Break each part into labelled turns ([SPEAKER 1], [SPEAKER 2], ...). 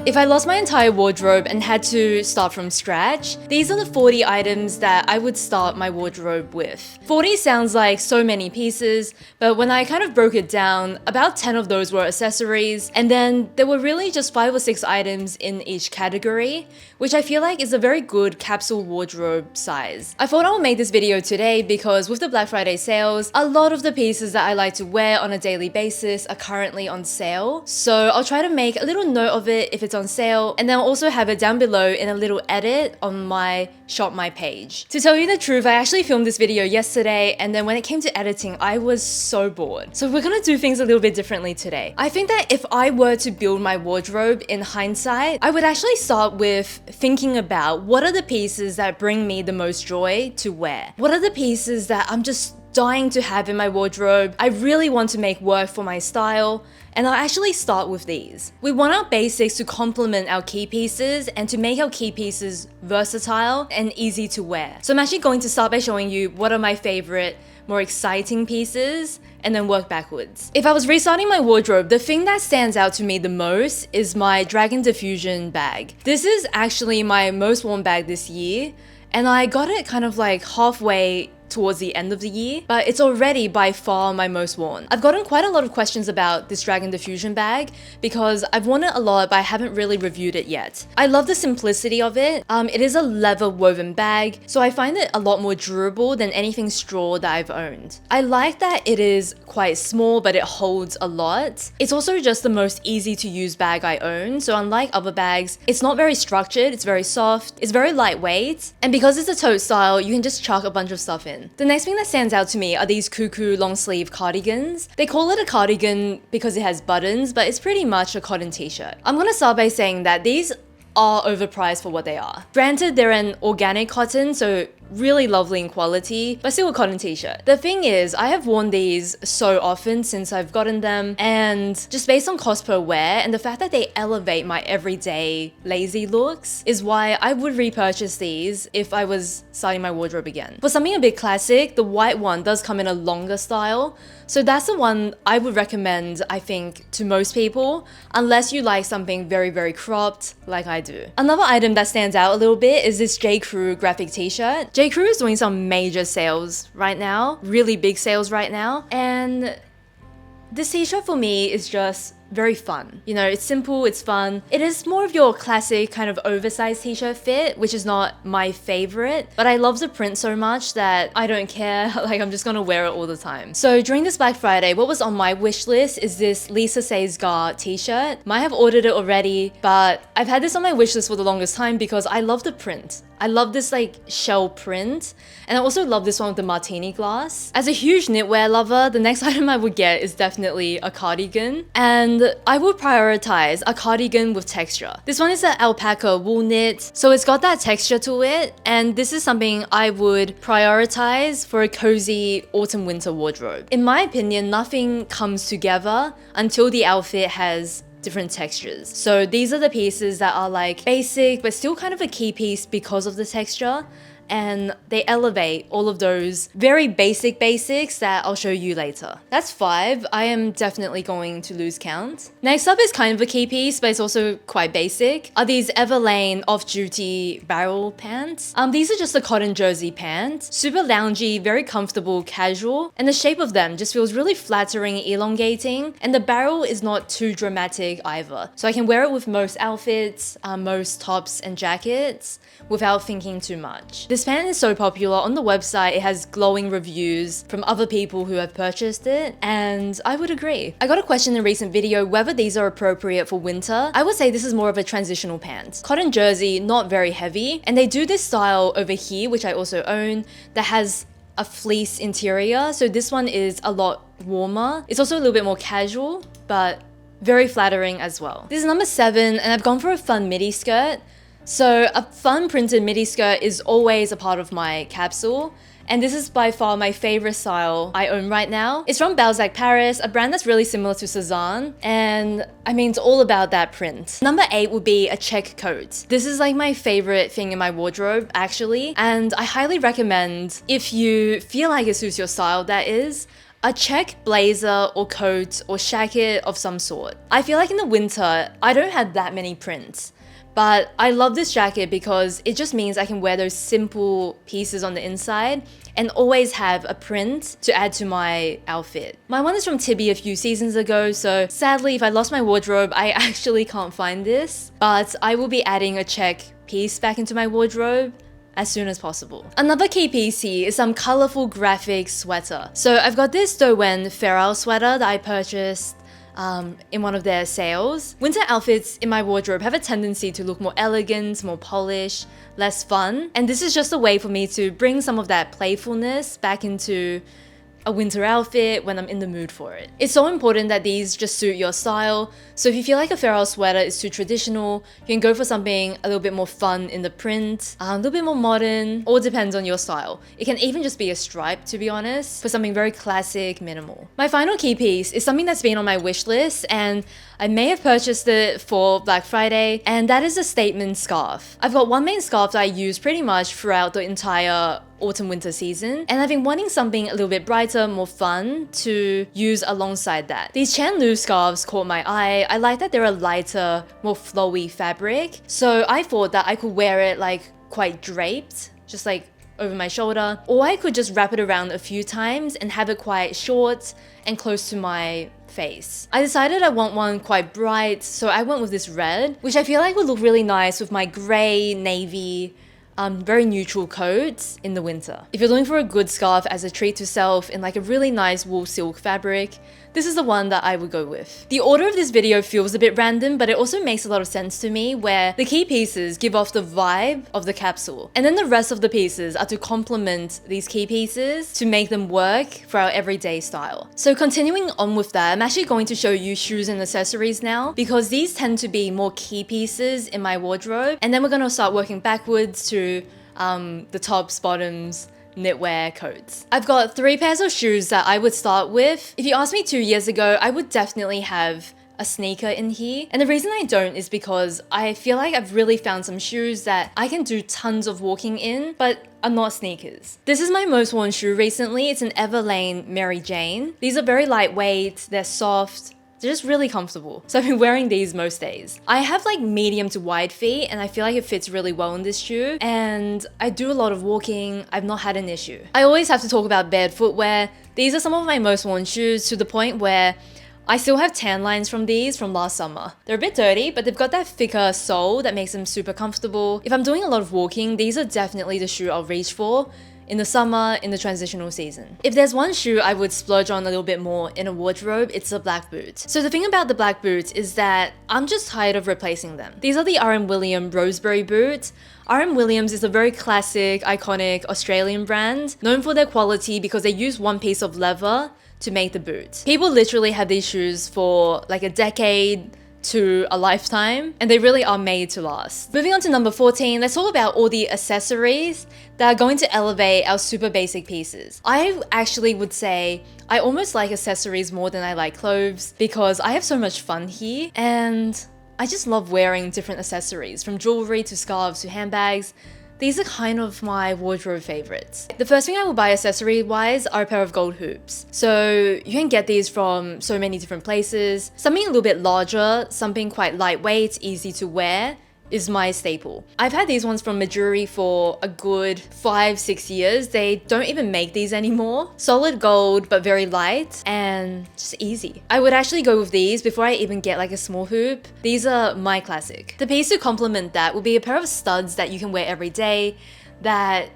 [SPEAKER 1] If I lost my entire wardrobe and had to start from scratch, these are the 40 items that I would start my wardrobe with. 40 sounds like so many pieces, but when I kind of broke it down, about 10 of those were accessories, and then there were really just 5 or 6 items in each category, which I feel like is a very good capsule wardrobe size. I thought I would make this video today because with the Black Friday sales, a lot of the pieces that I like to wear on a daily basis are currently on sale. So I'll try to make a little note of it if it's on sale, and then I'll also have it down below in a little edit on my Shop My page. To tell you the truth, I actually filmed this video yesterday, and then when it came to editing, I was so bored. So we're gonna do things a little bit differently today. I think that if I were to build my wardrobe in hindsight, I would actually start with thinking about what are the pieces that bring me the most joy to wear? What are the pieces that I'm just dying to have in my wardrobe? I really want to make work for my style, and I'll actually start with these. We want our basics to complement our key pieces and to make our key pieces versatile and easy to wear. So I'm actually going to start by showing you what are my favorite, more exciting pieces, and then work backwards. If I was restarting my wardrobe, the thing that stands out to me the most is my Dragon Diffusion bag. This is actually my most worn bag this year, and I got it kind of like halfway towards the end of the year, but it's already by far my most worn. I've gotten quite a lot of questions about this Dragon Diffusion bag because I've worn it a lot, but I haven't really reviewed it yet. I love the simplicity of it. It is a leather woven bag, so I find it a lot more durable than anything straw that I've owned. I like that it is quite small, but it holds a lot. It's also just the most easy to use bag I own, so unlike other bags, it's not very structured, it's very soft, it's very lightweight, and because it's a tote style, you can just chuck a bunch of stuff in. The next thing that stands out to me are these cuckoo long sleeve cardigans. They call it a cardigan because it has buttons, but it's pretty much a cotton t-shirt. I'm gonna start by saying that these are overpriced for what they are. Granted, they're an organic cotton, so really lovely in quality, but still a cotton t-shirt. The thing is, I have worn these so often since I've gotten them, and just based on cost per wear and the fact that they elevate my everyday lazy looks is why I would repurchase these if I was starting my wardrobe again. For something a bit classic, the white one does come in a longer style, so that's the one I would recommend, I think, to most people, unless you like something very, very cropped like I do. Another item that stands out a little bit is this J. Crew graphic t-shirt. J. Crew is doing some major sales right now, really big sales right now, and this t-shirt for me is just very fun. You know, it's simple, it's fun. It is more of your classic kind of oversized t-shirt fit, which is not my favorite, but I love the print so much that I don't care. Like, I'm just gonna wear it all the time. So during this Black Friday, what was on my wish list is this Lisa Says Gar t-shirt. Might have ordered it already, but I've had this on my wish list for the longest time because I love the print. I love this like shell print, and I also love this one with the martini glass. As a huge knitwear lover, the next item I would get is definitely a cardigan, and I would prioritize a cardigan with texture. This one is an alpaca wool knit, so it's got that texture to it, and this is something I would prioritize for a cozy autumn-winter wardrobe. In my opinion, nothing comes together until the outfit has different textures. So these are the pieces that are like basic but still kind of a key piece because of the texture, and they elevate all of those very basic basics that I'll show you later. That's 5. I am definitely going to lose count. Next up is kind of a key piece, but it's also quite basic, are these Everlane off-duty barrel pants. These are just a cotton jersey pant, super loungy, very comfortable, casual, and the shape of them just feels really flattering, elongating, and the barrel is not too dramatic either. So I can wear it with most outfits, most tops and jackets without thinking too much. This pant is so popular. On the website, it has glowing reviews from other people who have purchased it, and I would agree. I got a question in a recent video whether these are appropriate for winter. I would say this is more of a transitional pant. Cotton jersey, not very heavy, and they do this style over here, which I also own, that has a fleece interior, so this one is a lot warmer. It's also a little bit more casual, but very flattering as well. This is number 7, and I've gone for a fun midi skirt. So a fun printed midi skirt is always a part of my capsule, and this is by far my favorite style I own right now. It's from Balzac Paris, a brand that's really similar to Sezane, and I mean, it's all about that print. Number 8 would be a check coat. This is like my favorite thing in my wardrobe, actually, and I highly recommend, if you feel like it suits your style, that is, a check blazer or coat or jacket of some sort. I feel like in the winter, I don't have that many prints. But I love this jacket because it just means I can wear those simple pieces on the inside and always have a print to add to my outfit. My one is from Tibby a few seasons ago, so sadly if I lost my wardrobe, I actually can't find this. But I will be adding a check piece back into my wardrobe as soon as possible. Another key piece here is some colorful graphic sweater. So I've got this Doen Feral sweater that I purchased in one of their sales. Winter outfits in my wardrobe have a tendency to look more elegant, more polished, less fun. And this is just a way for me to bring some of that playfulness back into a winter outfit when I'm in the mood for it. It's so important that these just suit your style. So if you feel like a feral sweater is too traditional, you can go for something a little bit more fun in the print, a little bit more modern, all depends on your style. It can even just be a stripe, to be honest, for something very classic, minimal. My final key piece is something that's been on my wish list, and I may have purchased it for Black Friday, and that is a statement scarf. I've got one main scarf that I use pretty much throughout the entire autumn winter season, and I've been wanting something a little bit brighter, more fun to use alongside that. These Chandlu scarves caught my eye. I like that they're a lighter, more flowy fabric, so I thought that I could wear it like quite draped, just like over my shoulder, or I could just wrap it around a few times and have it quite short and close to my face. I decided I want one quite bright, so I went with this red, which I feel like would look really nice with my grey, navy, very neutral coats in the winter. If you're looking for a good scarf as a treat to self in like a really nice wool silk fabric, this is the one that I would go with. The order of this video feels a bit random, but it also makes a lot of sense to me, where the key pieces give off the vibe of the capsule, and then the rest of the pieces are to complement these key pieces to make them work for our everyday style. So continuing on with that, I'm actually going to show you shoes and accessories now, because these tend to be more key pieces in my wardrobe, and then we're gonna start working backwards to the tops, bottoms, knitwear, coats. I've got 3 pairs of shoes that I would start with. If you asked me 2 years ago, I would definitely have a sneaker in here. And the reason I don't is because I feel like I've really found some shoes that I can do tons of walking in, but are not sneakers. This is my most worn shoe recently. It's an Everlane Mary Jane. These are very lightweight, they're soft, they're just really comfortable. So I've been wearing these most days. I have like medium to wide feet, and I feel like it fits really well in this shoe. And I do a lot of walking. I've not had an issue. I always have to talk about bed footwear. These are some of my most worn shoes, to the point where I still have tan lines from these from last summer. They're a bit dirty, but they've got that thicker sole that makes them super comfortable. If I'm doing a lot of walking, these are definitely the shoe I'll reach for in the summer, in the transitional season. If there's one shoe I would splurge on a little bit more in a wardrobe, it's a black boot. So the thing about the black boots is that I'm just tired of replacing them. These are the R.M. Williams Roseberry boots. R.M. Williams is a very classic, iconic Australian brand, known for their quality because they use one piece of leather to make the boot. People literally have these shoes for like a decade to a lifetime, and they really are made to last. Moving on to number 14, let's talk about all the accessories that are going to elevate our super basic pieces. I actually would say I almost like accessories more than I like clothes, because I have so much fun here, and I just love wearing different accessories, from jewelry to scarves to handbags. These are kind of my wardrobe favorites. The first thing I will buy accessory-wise are a pair of gold hoops. So you can get these from so many different places. Something a little bit larger, something quite lightweight, easy to wear, is my staple. I've had these ones from Broderie for a good 5-6 years. They don't even make these anymore. Solid gold, but very light and just easy. I would actually go with these before I even get like a small hoop. These are my classic. The piece to complement that would be a pair of studs that you can wear every day that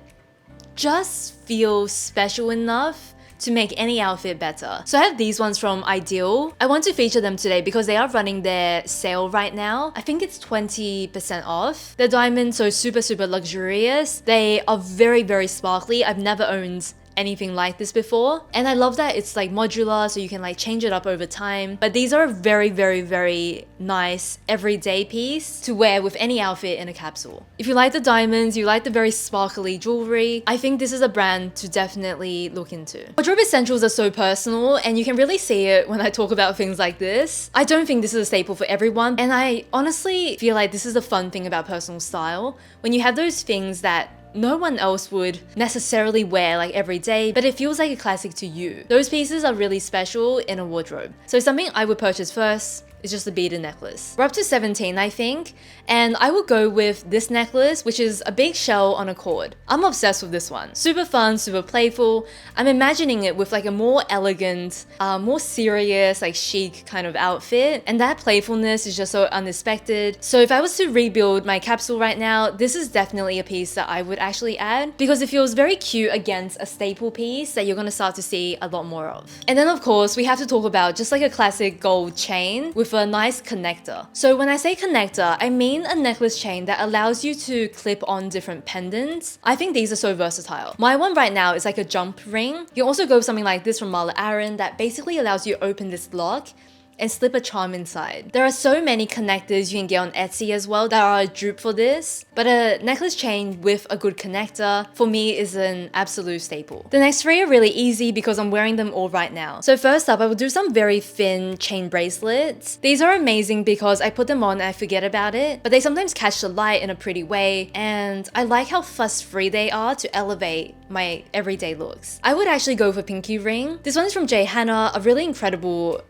[SPEAKER 1] just feel special enough to make any outfit better. So I have these ones from Ideal. I want to feature them today because they are running their sale right now. I think it's 20% off. They're diamonds, so super luxurious. They are very sparkly. I've never owned anything like this before, and I love that it's like modular, so you can like change it up over time. But these are a very nice everyday piece to wear with any outfit in a capsule. If you like the diamonds, you like the very sparkly jewelry, I think this is a brand to definitely look into. Wardrobe essentials are so personal, and you can really see it when I talk about things like this. I don't think this is a staple for everyone, and I honestly feel like this is the fun thing about personal style. When you have those things that no one else would necessarily wear like every day, but it feels like a classic to you. Those pieces are really special in a wardrobe. So something I would purchase first is just a beaded necklace. We're up to 17, I think, and I will go with this necklace, which is a big shell on a cord. I'm obsessed with this one. Super fun, super playful. I'm imagining it with like a more elegant, more serious, like chic kind of outfit, and that playfulness is just so unexpected. So if I was to rebuild my capsule right now, this is definitely a piece that I would actually add because it feels very cute against a staple piece that you're gonna start to see a lot more of. And then of course, we have to talk about just like a classic gold chain with a nice connector. So when I say connector, I mean a necklace chain that allows you to clip on different pendants. I think these are so versatile. My one right now is like a jump ring. You can also go with something like this from Marla Aaron that basically allows you to open this lock and slip a charm inside. There are so many connectors you can get on Etsy as well that are a dupe for this, but a necklace chain with a good connector for me is an absolute staple. The next three are really easy because I'm wearing them all right now. So first up, I will do some very thin chain bracelets. These are amazing because I put them on and I forget about it, but they sometimes catch the light in a pretty way, and I like how fuss-free they are to elevate my everyday looks. I would actually go for pinky ring. This one is from J. Hannah, a really incredible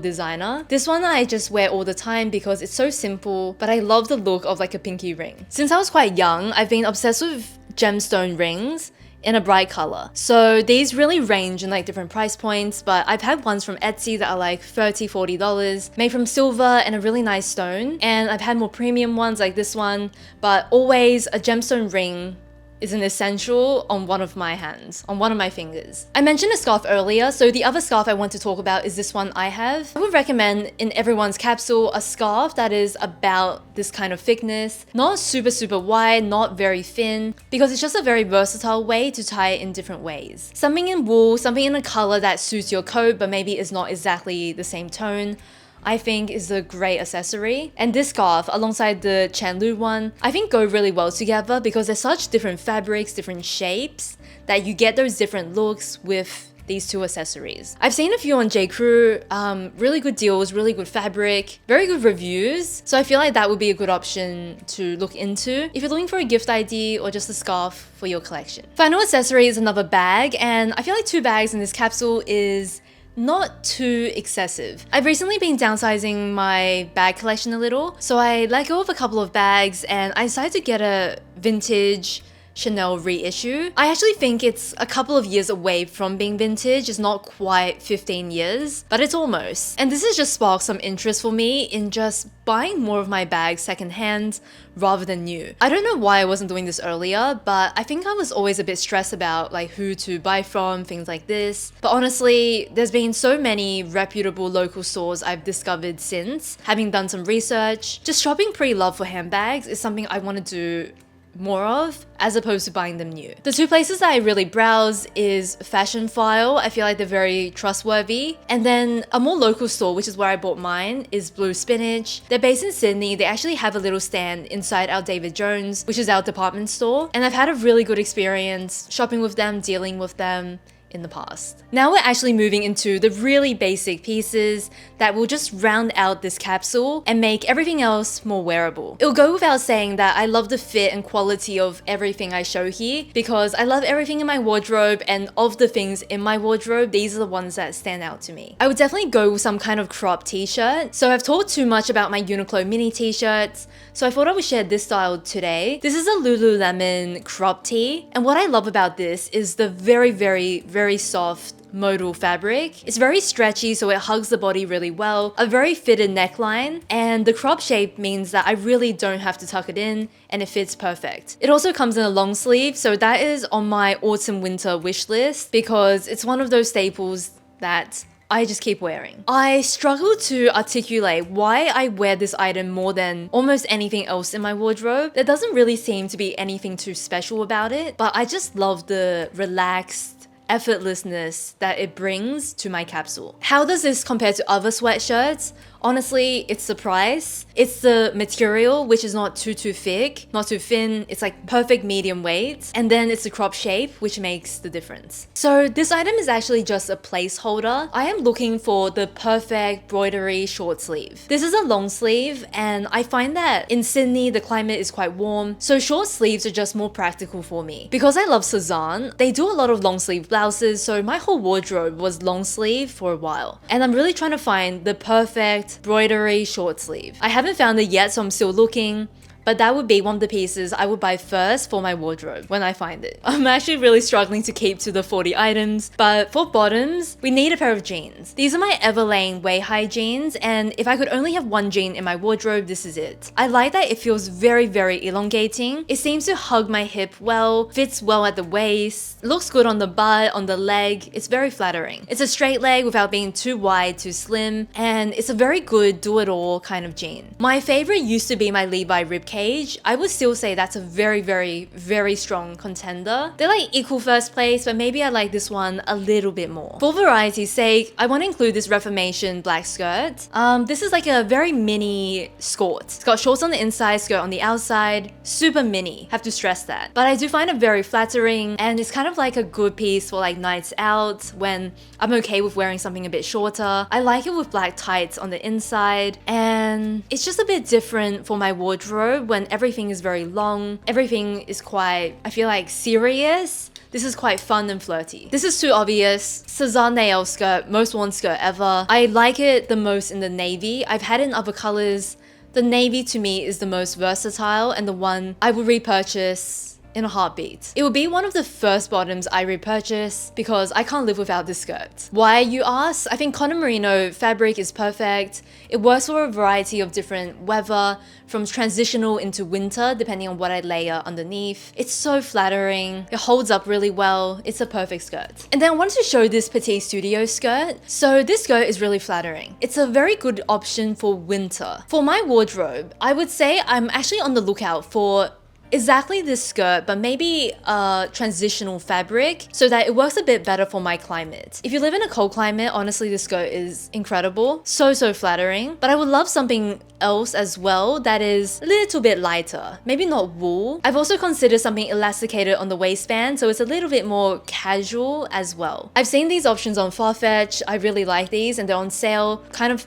[SPEAKER 1] designer. This one I just wear all the time because it's so simple, but I love the look of like a pinky ring. Since I was quite young, I've been obsessed with gemstone rings in a bright color. So these really range in like different price points, but I've had ones from Etsy that are like $30, $40, made from silver and a really nice stone. And I've had more premium ones like this one, but always a gemstone ring is an essential on one of my hands, on one of my fingers. I mentioned a scarf earlier, so the other scarf I want to talk about is this one I have. I would recommend in everyone's capsule a scarf that is about this kind of thickness, not super wide, not very thin, because it's just a very versatile way to tie it in different ways. Something in wool, something in a color that suits your coat, but maybe is not exactly the same tone, I think is a great accessory. And this scarf alongside the Chanlu one, I think go really well together because they're such different fabrics, different shapes, that you get those different looks with these two accessories. I've seen a few on J.Crew, really good deals, really good fabric, very good reviews. So I feel like that would be a good option to look into if you're looking for a gift idea or just a scarf for your collection. Final accessory is another bag, and I feel like 2 bags in this capsule is not too excessive. I've recently been downsizing my bag collection a little, so I let go of a couple of bags and I decided to get a vintage Chanel reissue. I actually think it's a couple of years away from being vintage. It's not quite 15 years, but it's almost. And this has just sparked some interest for me in just buying more of my bags secondhand rather than new. I don't know why I wasn't doing this earlier, but I think I was always a bit stressed about like who to buy from, things like this. But honestly, there's been so many reputable local stores I've discovered since, having done some research. Just shopping pre-loved for handbags is something I want to do more of as opposed to buying them new. The 2 places that I really browse is Fashion File. I feel like they're very trustworthy. And then a more local store, which is where I bought mine, is Blue Spinach. They're based in Sydney. They actually have a little stand inside our David Jones, which is our department store. And I've had a really good experience shopping with them, dealing with them in the past. Now we're actually moving into the really basic pieces that will just round out this capsule and make everything else more wearable. It'll go without saying that I love the fit and quality of everything I show here because I love everything in my wardrobe, and of the things in my wardrobe, these are the ones that stand out to me. I would definitely go with some kind of crop t-shirt. So I've talked too much about my Uniqlo mini t-shirts, so I thought I would share this style today. This is a Lululemon crop tee, and what I love about this is the very soft modal fabric. It's very stretchy, so it hugs the body really well, a very fitted neckline, and the crop shape means that I really don't have to tuck it in and it fits perfect. It also comes in a long sleeve, so that is on my autumn winter wish list because it's one of those staples that I just keep wearing. I struggle to articulate why I wear this item more than almost anything else in my wardrobe. There doesn't really seem to be anything too special about it, but I just love the relaxed effortlessness that it brings to my capsule. How does this compare to other sweatshirts? Honestly, it's the price. It's the material, which is not too thick, not too thin. It's like perfect medium weight. And then it's the crop shape, which makes the difference. So this item is actually just a placeholder. I am looking for the perfect broderie short sleeve. This is a long sleeve, and I find that in Sydney, the climate is quite warm. So short sleeves are just more practical for me. Because I love Sezane, they do a lot of long sleeve blouses. So my whole wardrobe was long sleeve for a while. And I'm really trying to find the perfect broderie short sleeve. I haven't found it yet, so I'm still looking. But that would be one of the pieces I would buy first for my wardrobe when I find it. I'm actually really struggling to keep to the 40 items, but for bottoms, we need a pair of jeans. These are my Everlane way-high jeans, and if I could only have one jean in my wardrobe, this is it. I like that it feels very, very elongating. It seems to hug my hip well, fits well at the waist, looks good on the butt, on the leg. It's very flattering. It's a straight leg without being too wide, too slim, and it's a very good do-it-all kind of jean. My favorite used to be my Levi ribcage. I would still say that's a very, very, very strong contender. They're like equal first place, but maybe I like this one a little bit more. For variety's sake, I want to include this Reformation black skirt. This is like a very mini skirt. It's got shorts on the inside, skirt on the outside. Super mini, have to stress that. But I do find it very flattering, and it's kind of like a good piece for like nights out when I'm okay with wearing something a bit shorter. I like it with black tights on the inside, and it's just a bit different for my wardrobe when everything is very long, everything is quite, I feel like, serious. This is quite fun and flirty. This is too obvious. Sezane nail skirt, most worn skirt ever. I like it the most in the navy. I've had it in other colors. The navy to me is the most versatile and the one I would repurchase in a heartbeat. It will be one of the first bottoms I repurchase because I can't live without this skirt. Why, you ask? I think cotton merino fabric is perfect. It works for a variety of different weather, from transitional into winter, depending on what I layer underneath. It's so flattering. It holds up really well. It's a perfect skirt. And then I wanted to show this Petite Studio skirt. So this skirt is really flattering. It's a very good option for winter. For my wardrobe, I would say I'm actually on the lookout for exactly this skirt, but maybe a transitional fabric so that it works a bit better for my climate. If you live in a cold climate, honestly, this skirt is incredible. So flattering. But I would love something else as well that is a little bit lighter. Maybe not wool. I've also considered something elasticated on the waistband, so it's a little bit more casual as well. I've seen these options on Farfetch. I really like these and they're on sale. Kind of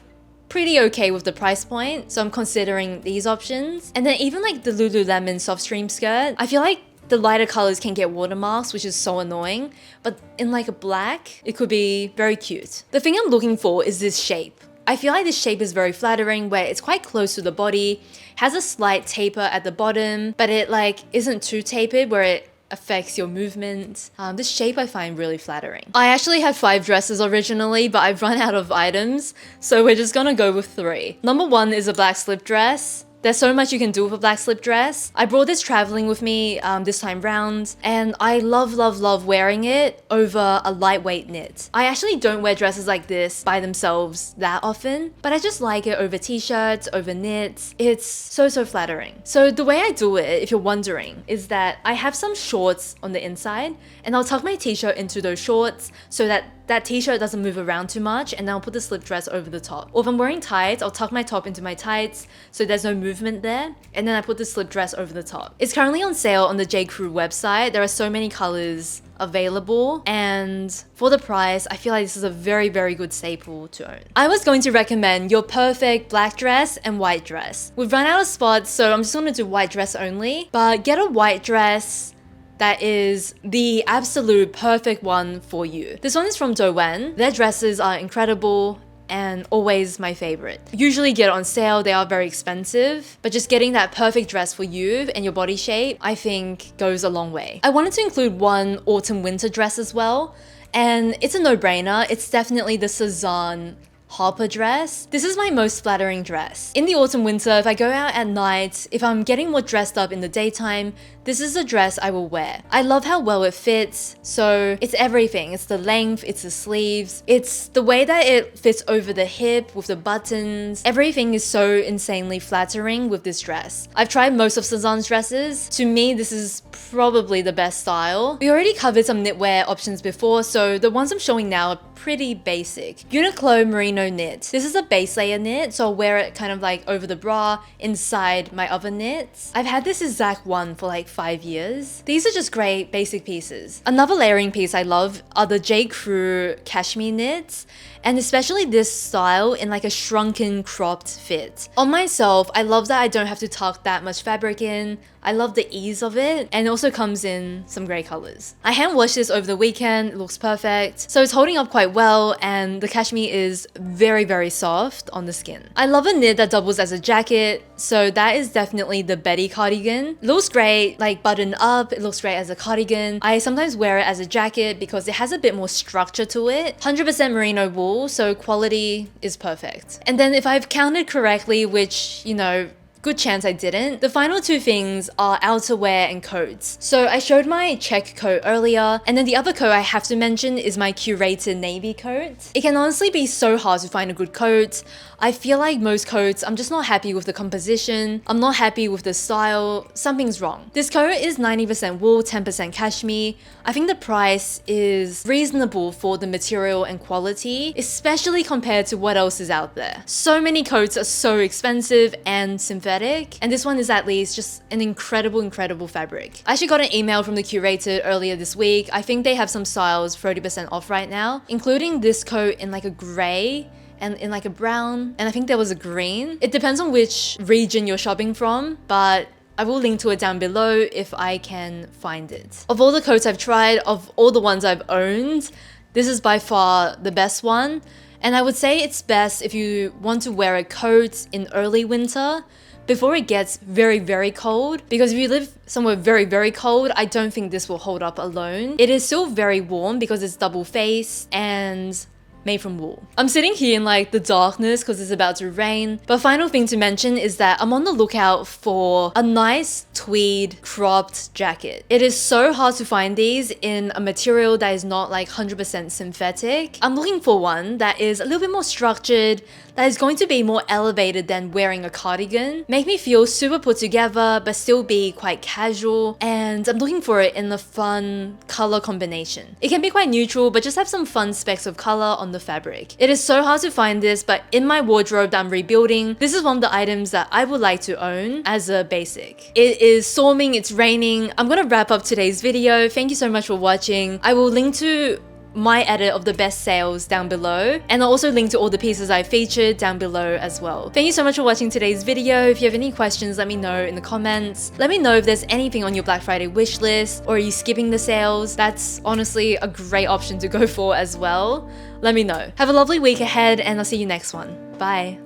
[SPEAKER 1] pretty okay with the price point, so I'm considering these options. And then even like the Lululemon soft stream skirt, I feel like the lighter colors can get watermarks, which is so annoying, but in like a black, it could be very cute. The thing I'm looking for is this shape. I feel like this shape is very flattering where it's quite close to the body, has a slight taper at the bottom, but it like isn't too tapered where it affects your movement. This shape I find really flattering. I actually had 5 dresses originally, but I've run out of items, so we're just gonna go with 3. Number 1 is a black slip dress. There's so much you can do with a black slip dress. I brought this traveling with me this time round, and I love wearing it over a lightweight knit. I actually don't wear dresses like this by themselves that often, but I just like it over t-shirts, over knits. It's so flattering. So the way I do it, if you're wondering, is that I have some shorts on the inside, and I'll tuck my t-shirt into those shorts so that that t-shirt doesn't move around too much, and then I'll put the slip dress over the top. Or if I'm wearing tights, I'll tuck my top into my tights so there's no movement there, and then I put the slip dress over the top. It's currently on sale on the J. Crew website. There are so many colors available, and for the price, I feel like this is a very good staple to own. I was going to recommend your perfect black dress and white dress. We've run out of spots, so I'm just gonna do white dress only, but get a white dress that is the absolute perfect one for you. This one is from Doen. Their dresses are incredible and always my favorite. Usually get on sale, they are very expensive, but just getting that perfect dress for you and your body shape, I think goes a long way. I wanted to include one autumn winter dress as well, and it's a no-brainer. It's definitely the Sezane Harper dress. This is my most flattering dress. In the autumn winter, if I go out at night, if I'm getting more dressed up in the daytime, this is the dress I will wear. I love how well it fits. So it's everything. It's the length, it's the sleeves, it's the way that it fits over the hip with the buttons. Everything is so insanely flattering with this dress. I've tried most of Sezane's dresses. To me, this is probably the best style. We already covered some knitwear options before, so the ones I'm showing now are pretty basic. Uniqlo merino merino knit. This is a base layer knit, so I'll wear it kind of like over the bra inside my other knits. I've had this exact one for like 5 years. These are just great basic pieces. Another layering piece I love are the J. Crew cashmere knits, and especially this style in like a shrunken cropped fit. On myself, I love that I don't have to tuck that much fabric in. I love the ease of it, and it also comes in some great colors. I hand washed this over the weekend, it looks perfect. So it's holding up quite well, and the cashmere is very, very soft on the skin. I love a knit that doubles as a jacket, so that is definitely the Betty cardigan. It looks great, like buttoned up, it looks great as a cardigan. I sometimes wear it as a jacket because it has a bit more structure to it. 100% merino wool, so quality is perfect. And then if I've counted correctly, which, you know, good chance I didn't. The final two things are outerwear and coats. So I showed my check coat earlier, and then the other coat I have to mention is my curated navy coat. It can honestly be so hard to find a good coat. I feel like most coats, I'm just not happy with the composition. I'm not happy with the style. Something's wrong. This coat is 90% wool, 10% cashmere. I think the price is reasonable for the material and quality, especially compared to what else is out there. So many coats are so expensive and synthetic, and this one is at least just an incredible fabric. I actually got an email from the Curated earlier this week. I think they have some styles 30% off right now, including this coat in like a grey and in like a brown, and I think there was a green. It depends on which region you're shopping from, but I will link to it down below if I can find it. Of all the coats I've tried, of all the ones I've owned, this is by far the best one. And I would say it's best if you want to wear a coat in early winter before it gets very cold, because if you live somewhere very cold, I don't think this will hold up alone. It is still very warm because it's double face and made from wool. I'm sitting here in like the darkness because it's about to rain. But final thing to mention is that I'm on the lookout for a nice tweed cropped jacket. It is so hard to find these in a material that is not like 100% synthetic. I'm looking for one that is a little bit more structured, that is going to be more elevated than wearing a cardigan, make me feel super put together but still be quite casual, and I'm looking for it in a fun color combination. It can be quite neutral but just have some fun specks of color on the fabric. It is so hard to find this, but in my wardrobe that I'm rebuilding, this is one of the items that I would like to own as a basic. It is storming, it's raining. I'm gonna wrap up today's video. Thank you so much for watching. I will link to my edit of the best sales down below, and I'll also link to all the pieces I featured down below as well. Thank you so much for watching today's video. If you have any questions, let me know in the comments. Let me know if there's anything on your Black Friday wish list, or are you skipping the sales? That's honestly a great option to go for as well. Let me know. Have a lovely week ahead, and I'll see you next one. Bye.